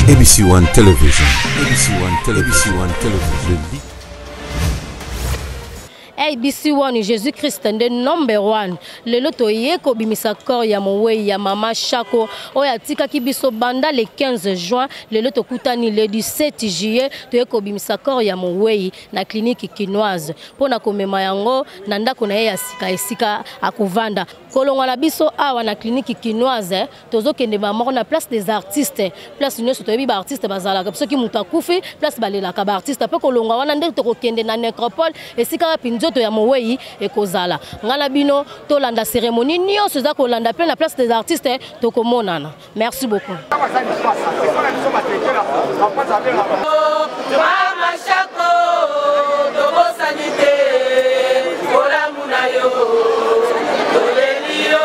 ABC One Television. ABC One Television. ABC One Jésus-Christ the number one. Le loto yeko bimisa kor ya mowe ya mama Shako. Oya tika kibiso banda le 15 juin. Le loto kutani le 17 juillet. To yeko bimisa kor ya mowe na kliniki kinoise. Pona komema yango nanda kona ya sika esika akuvanda. Kolonga la biso awa na kliniki kinoise. Tozo kende ba mort na place des artistes. Place une soto bi ba artiste bazala. Kapso ki mutakufi place balela ka ba artiste. Pe kolonga wana nde to kende na necropole esika pinzo to ya mowei ekozala ngala bino to landa cérémonie nyonso za ko landa plein la place des artistes to komonana. Merci beaucoup. Mama Shako dobo sanité kola munayo tolelio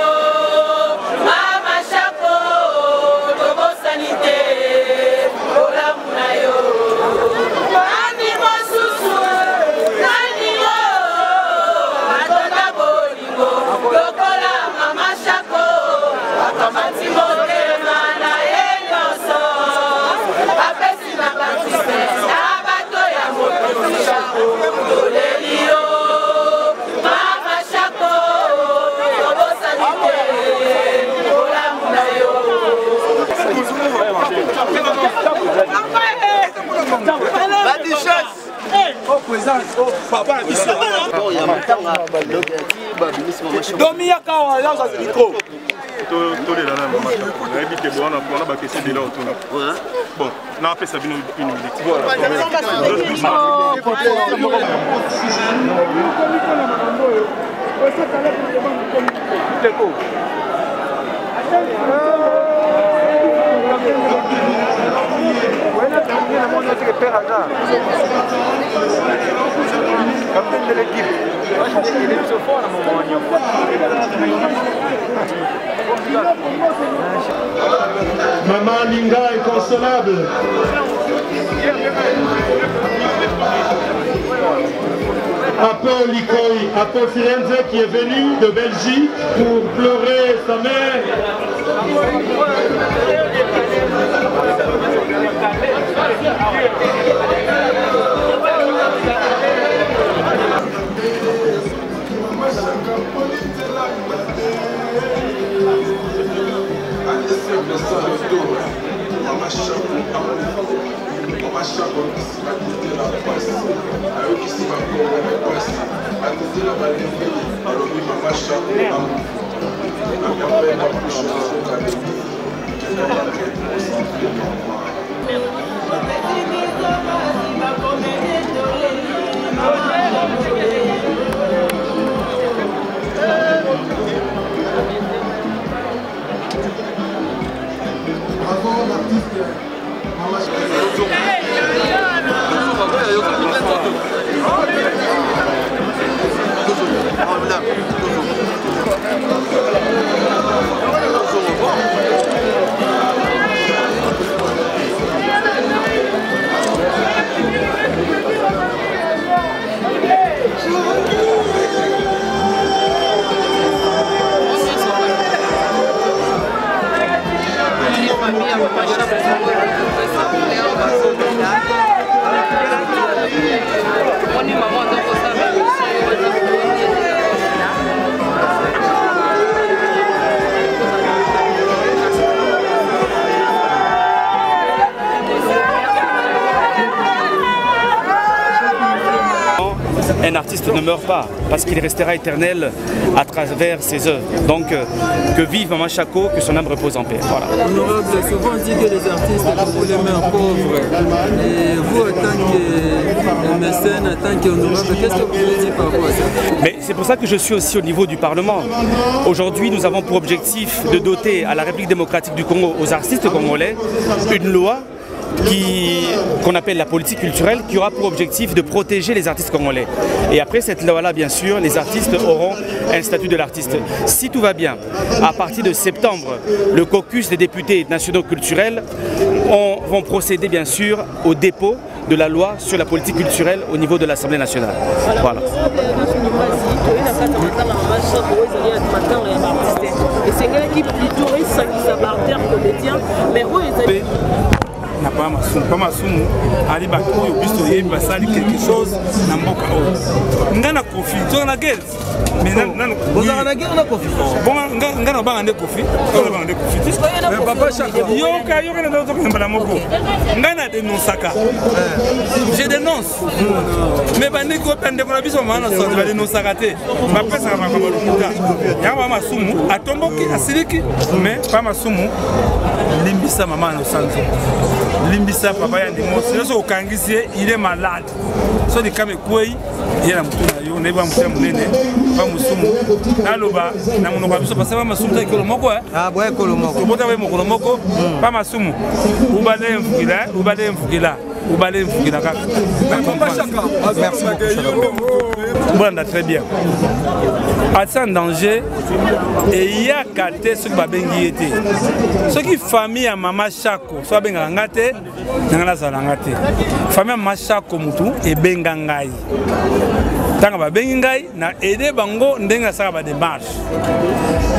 Mama Shako dobo sanité kola munayo ani mosusu nani yo atona bolingo lokola Mama Shako akamati motema na yenyoso apesi na batiste na bato ya moto Shako tolelio Mama Shako dobo sanité kola munayo Domia kawa là ça micro. Bon, on a fait ça une minute. Capitaine de l'équipe. Il est so fort à mon moment. Maman Linga est consolable. Apo Likoi, Apo Firenze qui est venu de Belgique pour pleurer sa mère. Un artiste ne meurt pas parce qu'il restera éternel à travers ses œuvres. Donc que vive Maman Shako, que son âme repose en paix. Voilà. Honorable, souvent on dit que les artistes congolais meurent pauvres. Et vous, en tant que mécène, en tant qu'honorable, qu'est-ce que vous pouvez dire par rapport à ça? Mais c'est pour ça que je suis aussi au niveau du Parlement. Aujourd'hui, nous avons pour objectif de doter à la République démocratique du Congo, aux artistes congolais, une loi qu'on appelle la politique culturelle, qui aura pour objectif de protéger les artistes congolais. Et après cette loi-là, bien sûr, les artistes auront un statut de l'artiste. Si tout va bien, à partir de septembre, le caucus des députés nationaux culturels vont procéder, bien sûr, au dépôt de la loi sur la politique culturelle au niveau de l'Assemblée nationale. Voilà. basi toye na kati matanga na machako ezali ya matanga ya baartiste esengeli plutôt esangisa baartiste comédien mais oyo ezali na pas masumu ali bato oyo biso yebi basali quelque chose na mboka oyo nga na kofi toza na guerre ozaka na guerre na kofi nga na banga nde kofi banga nde kofi papa Chaka yoka na tokende mbala moko nga na dénonçaka je dénonce mais bandeko bandeko na biso mama na santé badénonçaka te bapesaka makambo lokuta yango ba masumu atomboki asiliki mais pas masumu limbisa mama na santé limbisa papa ya ndimo sinon okangisi il est malade so de kame kwei yena mutu na yo neba mutu munene ba musumu naloba na monoko biso parce que ba masumu ta kolo moko ah boye kolo moko to bota ba mokolo moko ba masumu ubale mfukila kaka merci beaucoup très bien ati en danger eyaka te soki babengi ye te soki famille ya mama Chako so abengaka nga te nanga nazala nga te famille ya mama Chako mutu ebenga ngai ntango babengi ngai na aide bango ndenge nasala badémarche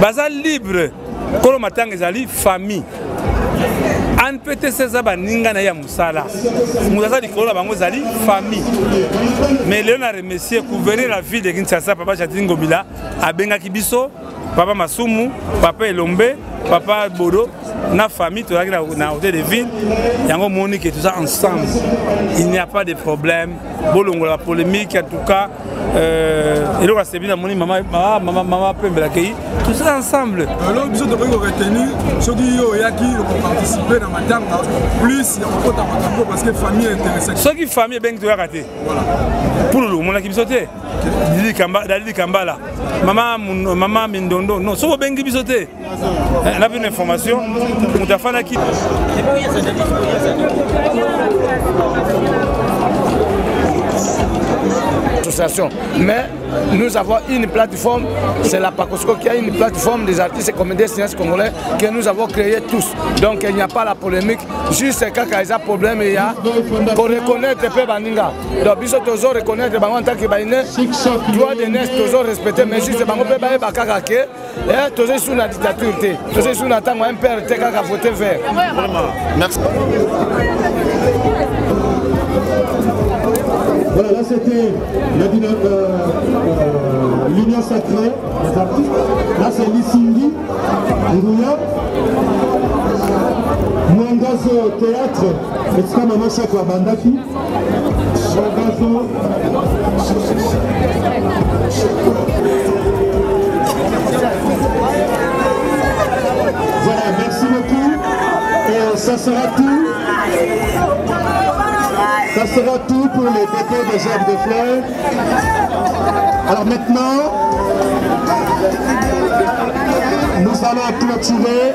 baza libre kolo matanga ezali famille an PTC eza baninga na ya mosala moto aza likolo na bango ezali famille mais lelo na remercier gouverneur la ville de Kinshasa papa Jatini Ngobila abengaki biso papa Masumu papa Elombe papa Bodo na famille tozalaki na hôtel de ville yango moni que tout ça ensemble il n'y a pas de problème bolongola la polémique en tout cas eloko asebi na moni mama pembelaki tout ça ensemble alors biso tokoki koretenir soki yo oyaki participer na matanga plus ya kokota makambo parce que famille intéressée soki famille ebengi toyaka te pour omonaki biso te Dalili Kambala mama Mindondo non soki obengi biso te na une information moto afanaki association. Mais nous avons une plateforme, c'est la PACOSCO qui a une plateforme des artistes et comédiens cinéastes congolais que nous avons créé tous. Donc il n'y a pas la polémique, juste quand il y a un problème, il y a pour reconnaître peu Baninga. Donc il faut reconnaître en tant que Baninga, droit de naissance, toujours respecter, mais juste Bango peut bailler Bakakake, et toujours sous la dictature, toujours sous la table, un père qui a voté vert. Merci. Voilà, là c'était l'union sacrée des artistes. Là c'est Lissindi, Ngouya, Mwangazo Théâtre, et Mama Chako Bandaki, Mwangazo. Voilà, merci beaucoup. Et ça sera tout. Ça sera tout pour les dépôts des gerbes de fleurs. Alors maintenant, nous allons clôturer.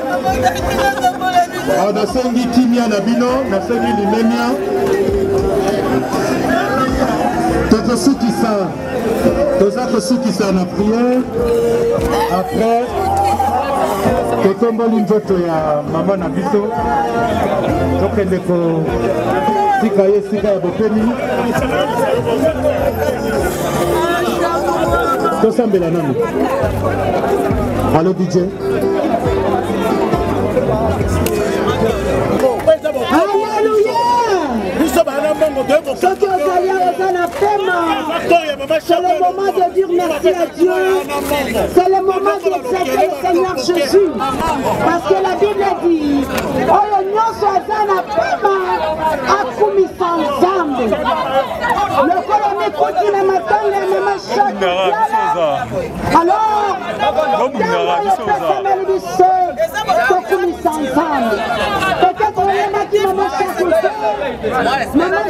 Alors dans Sengi Kimia Nabino, dans Sengi Limemia, Toza na prière. Après, Totombo Linjoto ya Mama Nabiso. Tokende ko Sika ye sika ya bopeni. Tosambela nami. Allo DJ. Alléluia. C'est le moment de dire merci à Dieu. C'est le moment d'exalter le Seigneur Jésus. Parce que la Bible dit peut-être on est qui maman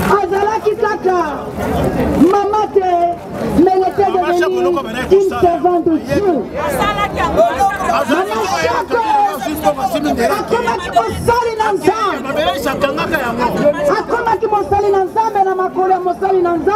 Azalaki Kaka, maman mais elle était devenue une servante de Dieu. Maman Chako, akomaki mosali na Nzambe, akomaki mosali na Nzambe na makolo ya mosali na Nzambe.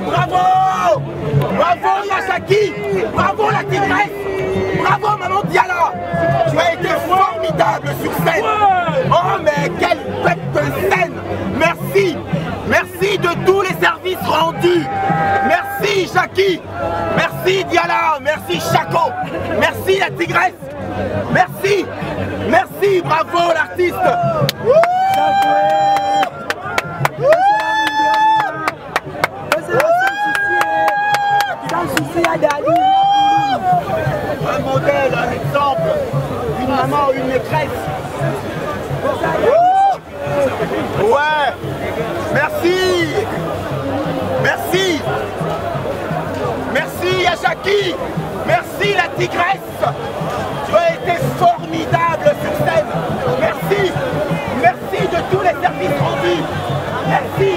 Bravo! Bravo Yachaki! Bravo la tigresse! Bravo Maman Diala! Tu as été formidable sur scène! Oh mais quelle bête de scène! Merci! Merci de tous les services rendus! Merci Jackie! Merci Diala! Merci Chaco! Merci la tigresse! Merci! Merci! Bravo l'artiste! Un modèle, un exemple, une maman, une maîtresse. Ouais, merci. Merci. Merci Yachaki. Merci la tigresse. Tu as été formidable sur scène. Merci. Merci de tous les services rendus. Merci.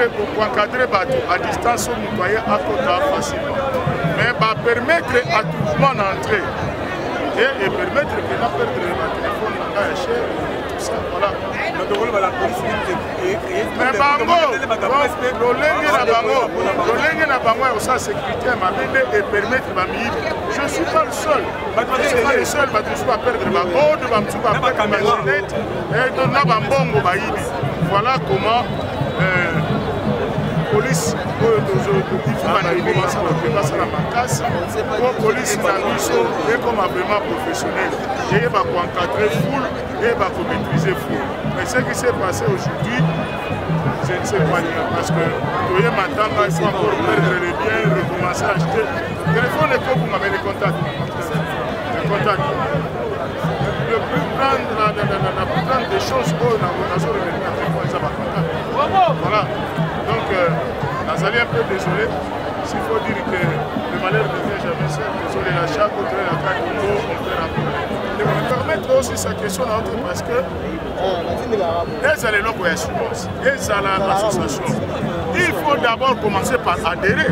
Pour encadrer à distance au nettoyer à côté facilement. Mais permettre à tout le monde d'entrer et permettre de ne pas perdre le téléphone, tout ça. Voilà. Mais bango, ça sécurité et permettre je ne suis pas le seul. Je ne suis pas le seul, je ne suis pas perdre ma code, je ne suis pas perdre ma lunette. Voilà comment police police est comme vraiment professionnel et va encadrer foule et va maîtriser foule. Mais ce qui s'est passé aujourd'hui, je ne sais pas dire. Parce que vous voyez maintenant, il faut encore perdre les biens, recommencer à acheter. Le téléphone est comme vous m'avez les contacts. Les contacts. Le plus grand, la plus grande des choses, voilà. Donc, Nazali est un peu désolé. S'il faut dire que le malheur ne vient jamais seul, désolé, la chaque autre, la carte de l'eau, on peut rappeler. Et on va permettre aussi sa question à l'autre parce que elles allaient l'eau assurance, elles allaient l'association. Il faut d'abord commencer par adhérer.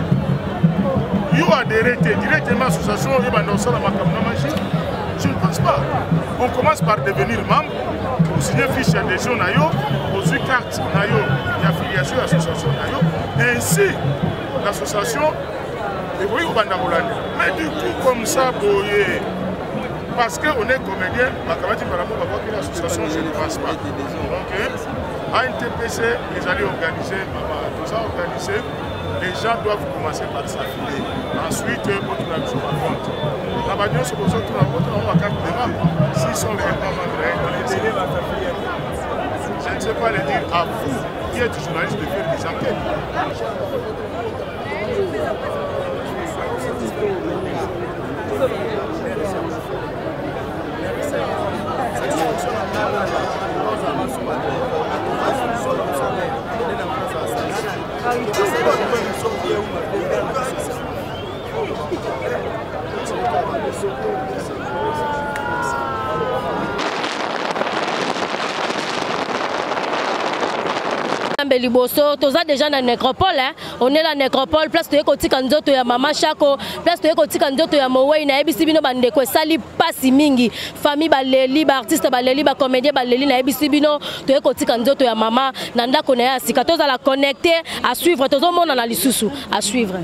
Il faut adhérer directement à l'association, il va dans la machine. Je ne pense pas. On commence par devenir membre, pour signer fiche d'adhésion, pour signer carte d'affiliation à l'association. Ainsi, l'association, mais du coup, comme ça, parce qu'on est comédien, par rapport à l'association, je ne pense pas. Donc, à NTPC, ils allaient organiser, tout ça organisé. Les gens doivent commencer par s'affilier. Ensuite, on a besoin de compte. La bagnole, c'est pour ça que on va carte de membres. S'ils sont réellement membres, je ne sais pas le dire à vous, qui êtes journaliste, de faire des enquêtes. Liboso, toza déjà na nécropole, hein? On est la nécropole, place de kotika nzoto ya mama Shako, place de kotika nzoto ya Mowei na ebisi bino bandeko sali pasi mingi, famille baleli, ba artiste baleli, ba comédien baleli na ebisi bino, to kotika nzoto ya mama na ndako na ya sika toza la connecter à suivre, tozo mona na lisusu à suivre.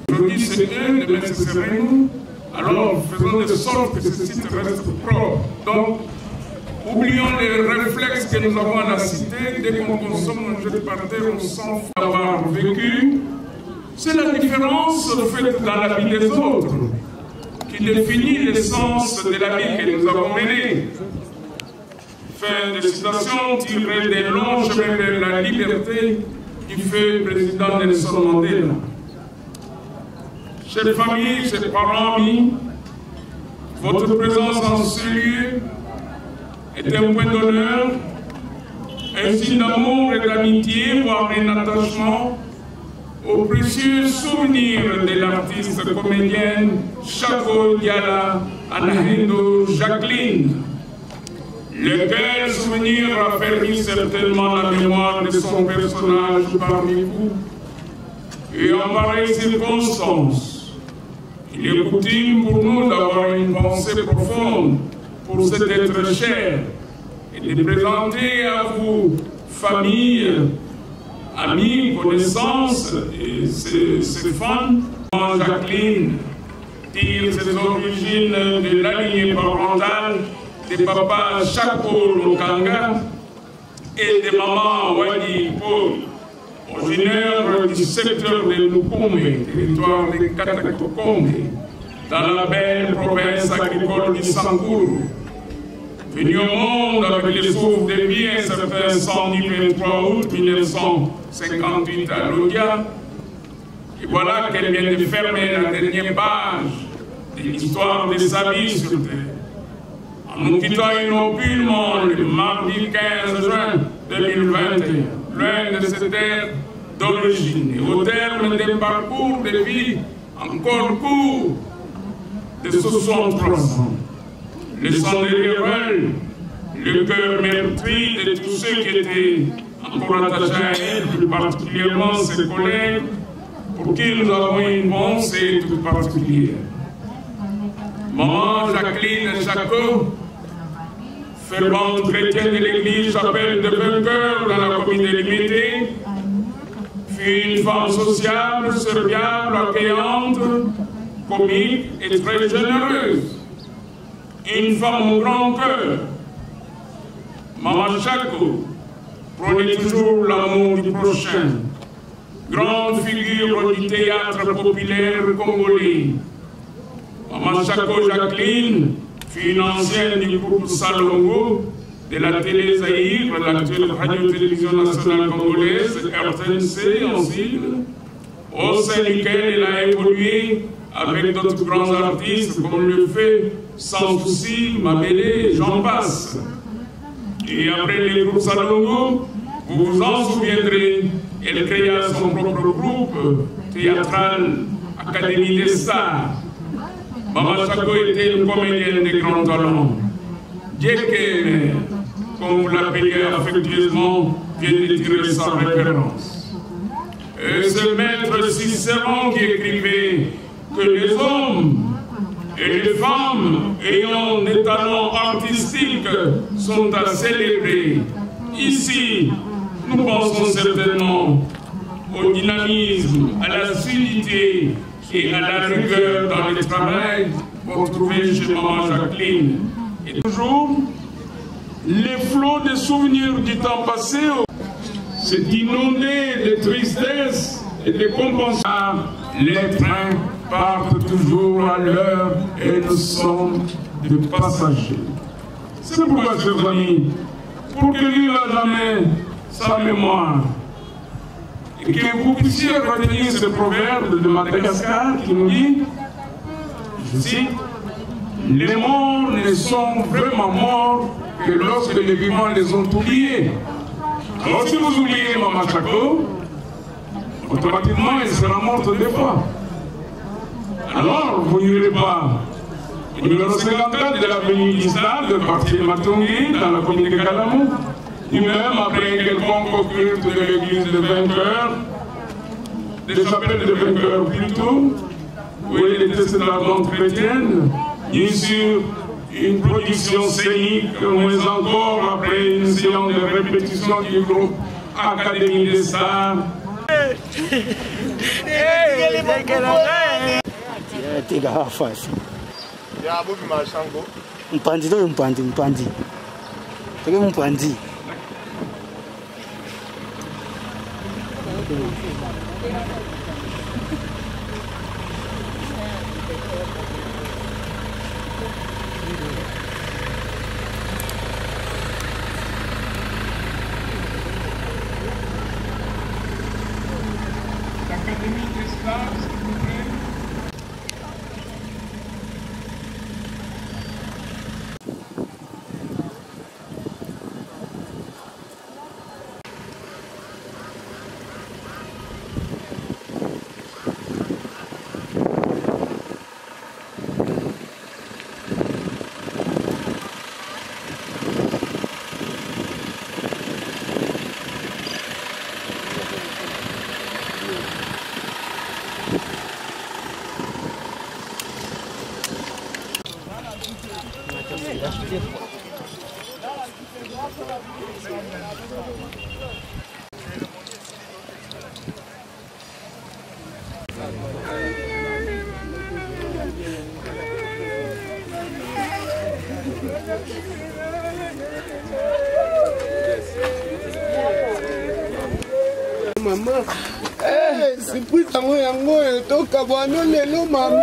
Aujourd'hui, c'est eux, demain, ce serait nous. Alors, faisons de sorte que ce site reste propre. Donc, oublions les réflexes que nous avons à la cité. Dès qu'on consomme un jeu de parterre, on s'en fout d'avoir vécu. C'est la différence faite dans la vie des autres qui définit l'essence de la vie que nous avons menée. Fin de citation tirée des longs chemins vers la liberté du feu président Nelson Mandela. Chers familles, chers parents, amis, votre présence en ce lieu est un point d'honneur, un signe d'amour et d'amitié, voire un attachement au précieux souvenir de l'artiste comédienne Shako Diala Anahendo Jacqueline, lequel souvenir raffermit certainement la mémoire de son personnage parmi vous. Et en pareille circonstance, il est coutume pour nous d'avoir une pensée profonde pour cet être cher et de présenter à vous, famille, amis, connaissances et ses fans. Jacqueline tire ses origines de la lignée parentale de papa Shako Lokanga et de maman Wadi Paul, originaire du secteur de Lukumbe, territoire de Katakokombe, dans la belle province agricole du Sangourou. Venu au monde avec les souffles de vie un certain samedi 23 août 1958 à Lodia. Et voilà qu'elle vient de fermer la dernière page de l'histoire de sa vie sur Terre. En nous quittant inopilement le mardi 15 juin 2021, loin de cette terre d'origine, et au terme d'un parcours de vie encore court, de 63 ans, laissant derrière elle le cœur meurtri de tous ceux qui étaient encore attachés à elle, plus particulièrement ses collègues, pour qui nous avons une pensée toute particulière. Maman Jacqueline Chacot, fervente chrétienne de l'église Chapelle de Vainqueur dans la commune de Limité, fut une femme sociable, serviable, accueillante, comique et très généreuse. Une femme au grand cœur. Maman Chacot prenait toujours l'amour du prochain. Grande figure du théâtre populaire congolais. Maman Chacot Jacqueline fut une ancienne du groupe Salongo de la télé Zaïre, l'actuelle radio-télévision nationale congolaise, RTNC en sigle, au sein duquel elle a évolué avec d'autres grands artistes comme le fait Sans Souci, Mabélé, j'en passe. Et après les groupes Salongo, vous vous en souviendrez, elle créa son propre groupe théâtral, Académie des Stars. Maman Chacot était une comédienne de grand talent. Djeke, comme vous l'appeliez affectueusement, vient de tirer sa référence. Et ce maître Cicéron qui écrivait que les hommes et les femmes ayant des talents artistiques sont à célébrer. Ici, nous pensons certainement au dynamisme, à la solidité et à la rigueur dans le travail pour trouver chez Maman Jacqueline. Et toujours, les flots de souvenirs du temps passé s'est inondé de tristesse et de compassion. Les trains partent toujours à l'heure et nous sommes des passagers. C'est pourquoi, chers amis, pour que vive à jamais sa mémoire, et que vous puissiez retenir ce proverbe de Madagascar qui nous dit, je cite, les morts ne sont vraiment morts que lorsque les vivants les ont oubliés. Alors si vous oubliez Maman Chacot, automatiquement elle sera morte des fois. Alors vous n'irez pas au numéro 54 de l'avenue d'Isla, de quartier Matongi, dans la commune de Kalamou, ni même après quelconque culte de l'église de Vainqueur, des chapelles de Vainqueur plutôt, où elle était célèbrement chrétienne, ni sur une production scénique, moins encore après une séance de répétition du groupe Académie des Stars. Mpandi to mpandi. Tege mpandi. L'Académie des Stars, s'il vous plaît. Maman, c'est plus ta mère yango toka bwana lelo maman.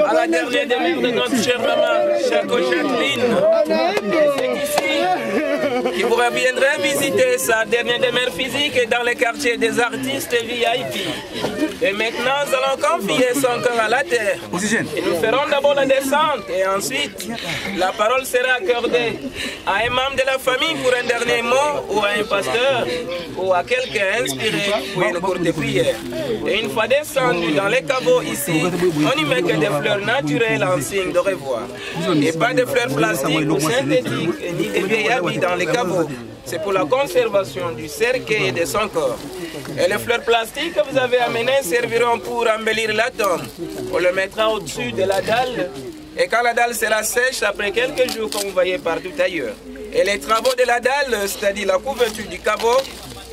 À la dernière demeure de notre chère maman, Chaco Jacqueline, qui vous reviendrait visiter sa dernière demeure physique dans les quartiers des artistes VIP. Et maintenant, nous allons confier son corps à la terre. Et nous ferons d'abord la descente et ensuite, la parole sera accordée à un membre de la famille pour un dernier mot ou à un pasteur ou à quelqu'un inspiré pour une courte prière. Et une fois descendu dans les caveaux ici, on n'y met que des fleurs naturelles en signe de revoir. Et pas de fleurs plastiques ou synthétiques, ni de vieilles habits dans les caveaux. C'est pour la conservation du cercueil et de son corps. Et les fleurs plastiques que vous avez amenées serviront pour embellir la tombe. On le mettra au-dessus de la dalle. Et quand la dalle sera sèche, après quelques jours, comme vous voyez partout ailleurs. Et les travaux de la dalle, c'est-à-dire la couverture du caveau,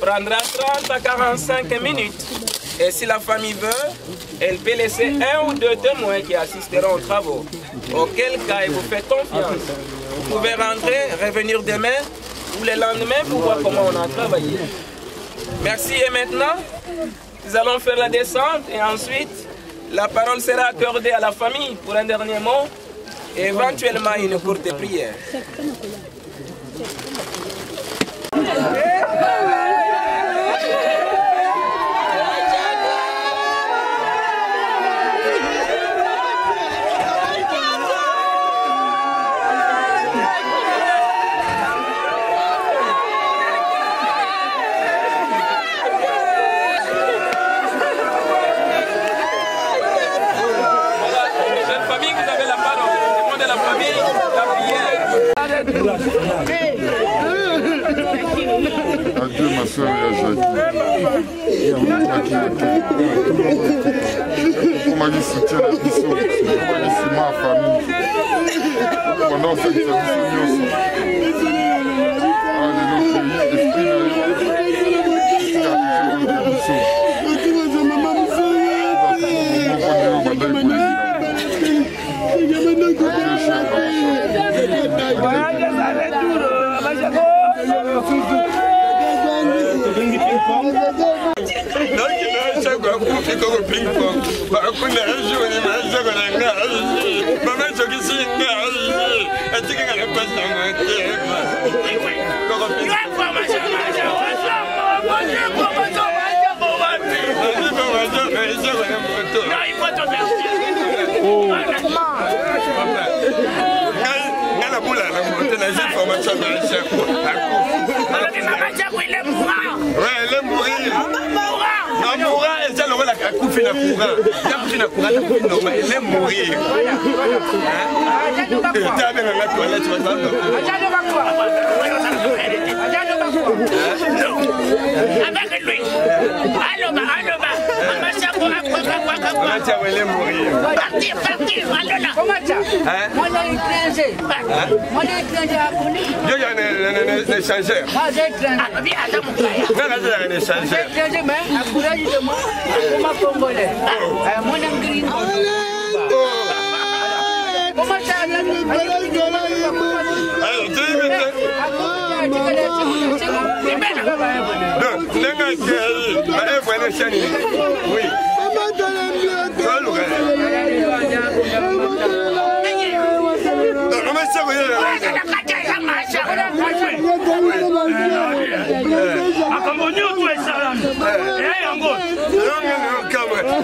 prendra 30 à 45 minutes. Et si la famille veut, elle peut laisser un ou deux témoins qui assisteront aux travaux. Auquel cas, elle vous fait confiance. Vous pouvez rentrer, revenir demain ou le lendemain pour voir comment on a travaillé. Merci. Et maintenant, nous allons faire la descente et ensuite, la parole sera accordée à la famille pour un dernier mot et éventuellement une courte prière. Adieu ma soeur et à comment il soutient la mission, comment il soutient ma famille pendant cette mission. Avec lui. Partir, partir. Comment ça? Moi, j'ai étranger. Moi, j'ai étranger. Yo, il y a un échangeur. Moi, j'ai étranger. Ah, bien, attends, mon frère. Non, il y a un échangeur. J'ai étranger, mais à courage de moi, comment congolais. Mon anglais. Comment ça?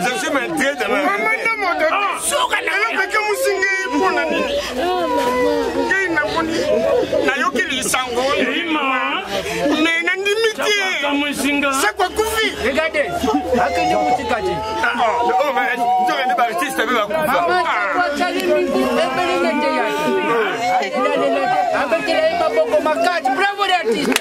Je suis maintiens de la regardez, bravo l'artiste.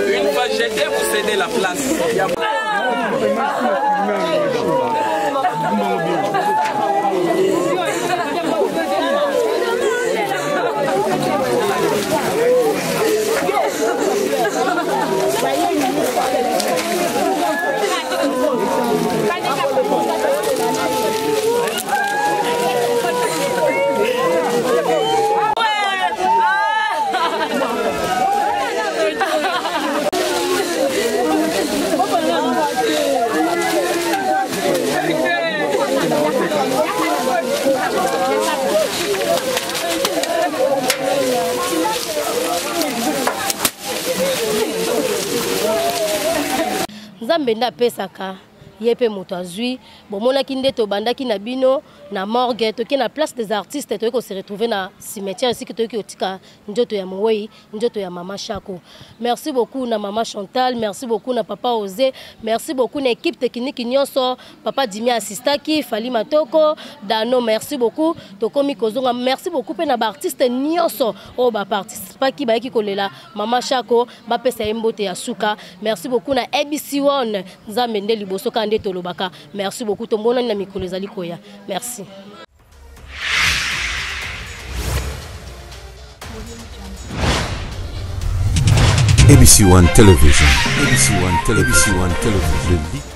Une fois jeté, vous cédez la place. nzambe nde apesaka ye mpe moto azwi bomonaki nde tobandaki na bino na morgue toki na place des artistes toki kose retrouver na cimetière esiki toki otika nzoto ya Mowei nzoto ya mama Shako. Merci beaucoup na mama Chantal, merci beaucoup na papa Osé, merci beaucoup na équipe technique nyonso, papa Dimi assistaki, Fali Matoko, Dano, merci beaucoup tokomi kozonga, merci beaucoup pe na ba artiste nyonso o ba participaki ba ki kolela mama Shako ba pesa mbote ya suka. Merci beaucoup na ABC1 nzambe nde liboso ka tolobaka. Merci beaucoup tombona na mikolo ezali koya. Merci. ABC1 Television. ABC1 Television.